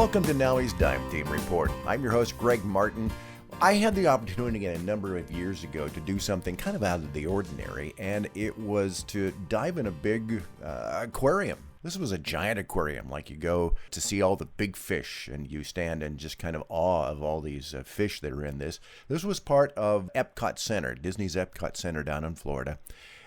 Welcome to NAUI's Dive Team Report. I'm your host, Greg Martin. I had the opportunity a number of years ago to do something kind of out of the ordinary, and it was to dive in a big aquarium. This was a giant aquarium, like you go to see all the big fish and you stand in just kind of awe of all these fish that are in this. This was part of Epcot Center, Disney's Epcot Center down in Florida.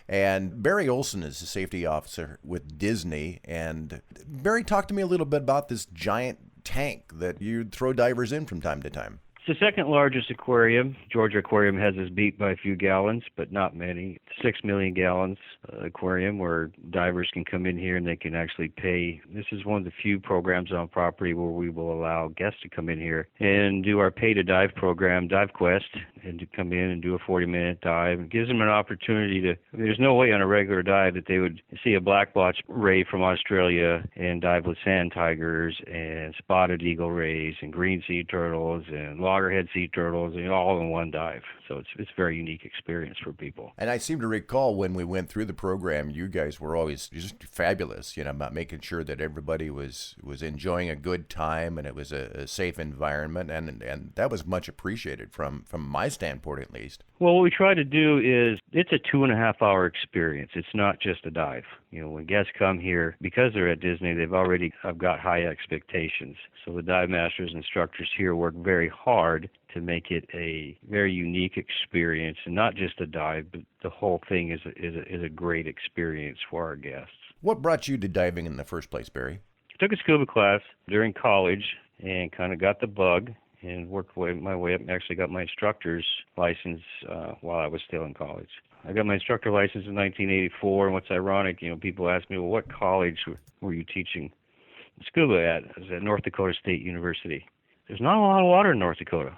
And Barry Olson is the safety officer with Disney. And Barry, talk to me a little bit about this giant tank that you throw divers in from time to time. It's the second largest aquarium. Georgia Aquarium has us beat by a few gallons, but not many. 6 million gallons aquarium where divers can come in here and they can actually pay. This is one of the few programs on property where we will allow guests to come in here and do our pay-to-dive program, DiveQuest, and to come in and do a 40-minute dive. It gives them an opportunity to, there's no way on a regular dive that they would see a black blotch ray from Australia and dive with sand tigers and spotted eagle rays and green sea turtles and loggerhead sea turtles, and all in one dive. So it's a very unique experience for people. And I seem to recall when we went through the program, you guys were always just fabulous, about making sure that everybody was enjoying a good time and it was a safe environment, and that was much appreciated from my standpoint at least. Well, what we try to do is it's a 2.5-hour experience. It's not just a dive. When guests come here, because they're at Disney, I've got high expectations. So the dive masters, instructors here work very hard to make it a very unique experience, and not just a dive, but the whole thing is a great experience for our guests. What brought you to diving in the first place, Barry? I took a scuba class during college and kind of got the bug and worked my way up and actually got my instructor's license while I was still in college. I got my instructor license in 1984, and what's ironic, people ask me, well, what college were you teaching scuba at? I was at North Dakota State University. There's not a lot of water in North Dakota.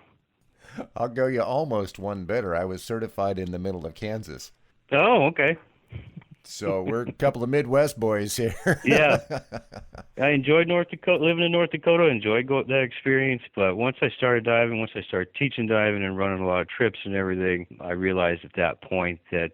I'll go you almost one better. I was certified in the middle of Kansas. Oh, okay. So we're a couple of Midwest boys here. Yeah. I enjoyed North Dakota, living in North Dakota, enjoyed that experience. But once I started diving, once I started teaching diving and running a lot of trips and everything, I realized at that point that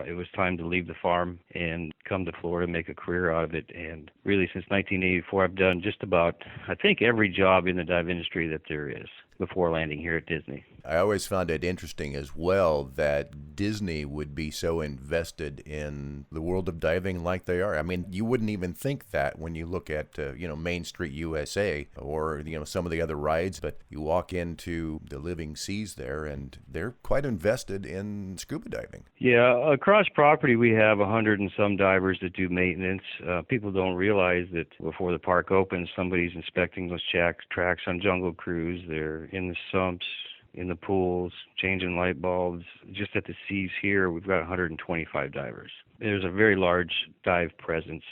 it was time to leave the farm and come to Florida, make a career out of it. And really, since 1984, I've done just about, I think, every job in the dive industry that there is before landing here at Disney. I always found it interesting as well that Disney would be so invested in the world of diving like they are. I mean, you wouldn't even think that when you look at, Main Street USA or, some of the other rides, but you walk into the living seas there and they're quite invested in scuba diving. Yeah, across property we have 100 and some divers that do maintenance. People don't realize that before the park opens, somebody's inspecting those tracks on Jungle Cruise. They're in the sumps, in the pools, changing light bulbs. Just at the seas here, we've got 125 divers. There's a very large dive presence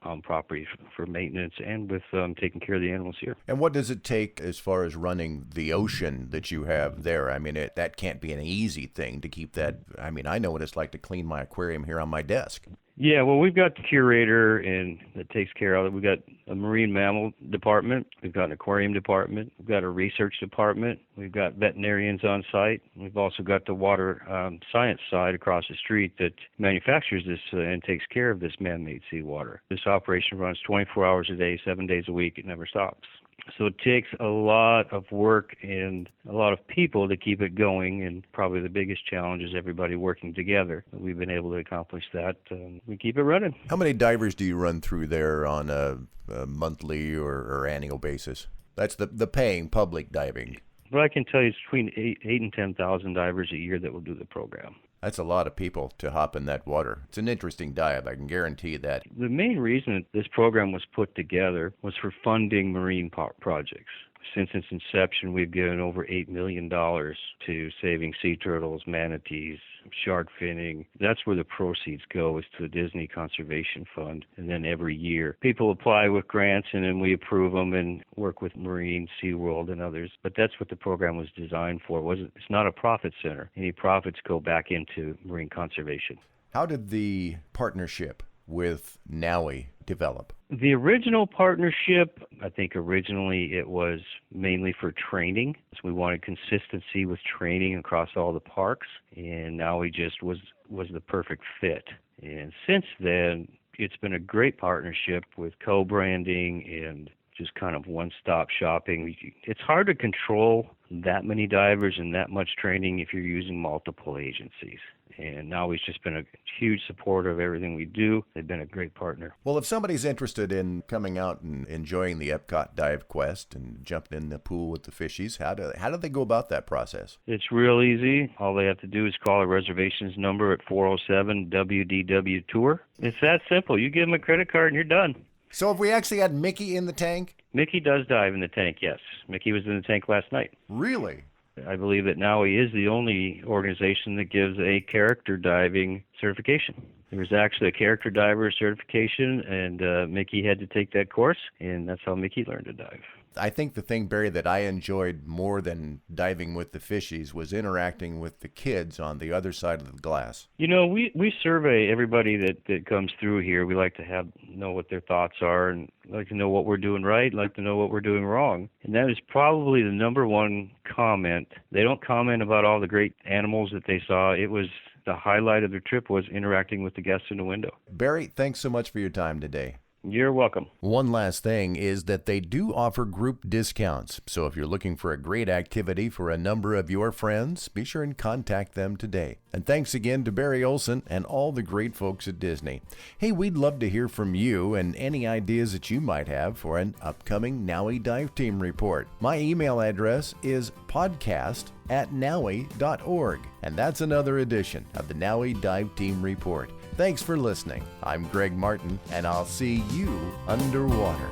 on property for maintenance and with taking care of the animals here. And what does it take as far as running the ocean that you have there? I mean, that can't be an easy thing to keep that. I mean, I know what it's like to clean my aquarium here on my desk. Yeah, well, we've got the curator and that takes care of it. We've got a marine mammal department. We've got an aquarium department. We've got a research department. We've got veterinarians on site. We've also got the water science side across the street that manufactures this and takes care of this man-made seawater. This operation runs 24 hours a day, 7 days a week. It never stops. So it takes a lot of work and a lot of people to keep it going, and probably the biggest challenge is everybody working together. We've been able to accomplish that. We keep it running. How many divers do you run through there on a monthly or annual basis? That's the paying public diving. But I can tell you it's between 8 and 10,000 divers a year that will do the program. That's a lot of people to hop in that water. It's an interesting dive, I can guarantee that. The main reason this program was put together was for funding marine projects. Since its inception, we've given over $8 million to saving sea turtles, manatees, shark finning. That's where the proceeds go, is to the Disney Conservation Fund. And then every year, people apply with grants, and then we approve them and work with Marine, SeaWorld, and others. But that's what the program was designed for. It's not a profit center. Any profits go back into marine conservation. How did the partnership with NAUI develop? The original partnership, I think originally it was mainly for training. So we wanted consistency with training across all the parks, and NAUI just was the perfect fit. And since then, it's been a great partnership with co-branding and just kind of one-stop shopping. It's hard to control that many divers and that much training if you're using multiple agencies. And NAUI's just been a huge supporter of everything we do. They've been a great partner. Well, if somebody's interested in coming out and enjoying the Epcot DiveQuest and jumping in the pool with the fishies, how do they go about that process? It's real easy. All they have to do is call a reservations number at 407-WDW-TOUR. It's that simple. You give them a credit card and you're done. So if we actually had Mickey in the tank? Mickey does dive in the tank, yes. Mickey was in the tank last night. Really? I believe that NAUI is the only organization that gives a character diving certification. There was actually a character diver certification, and Mickey had to take that course, and that's how Mickey learned to dive. I think the thing, Barry, that I enjoyed more than diving with the fishies was interacting with the kids on the other side of the glass. You know, we survey everybody that comes through here. We like to know what their thoughts are, and like to know what we're doing right, like to know what we're doing wrong. And that is probably the number one comment. They don't comment about all the great animals that they saw. It was the highlight of their trip was interacting with the guests in the window. Barry, thanks so much for your time today. You're welcome. One last thing is that they do offer group discounts. So if you're looking for a great activity for a number of your friends, be sure and contact them today. And thanks again to Barry Olson and all the great folks at Disney. Hey, we'd love to hear from you and any ideas that you might have for an upcoming NAUI Dive Team report. My email address is podcast@naui.org. And that's another edition of the NAUI Dive Team report. Thanks for listening. I'm Greg Martin, and I'll see you underwater.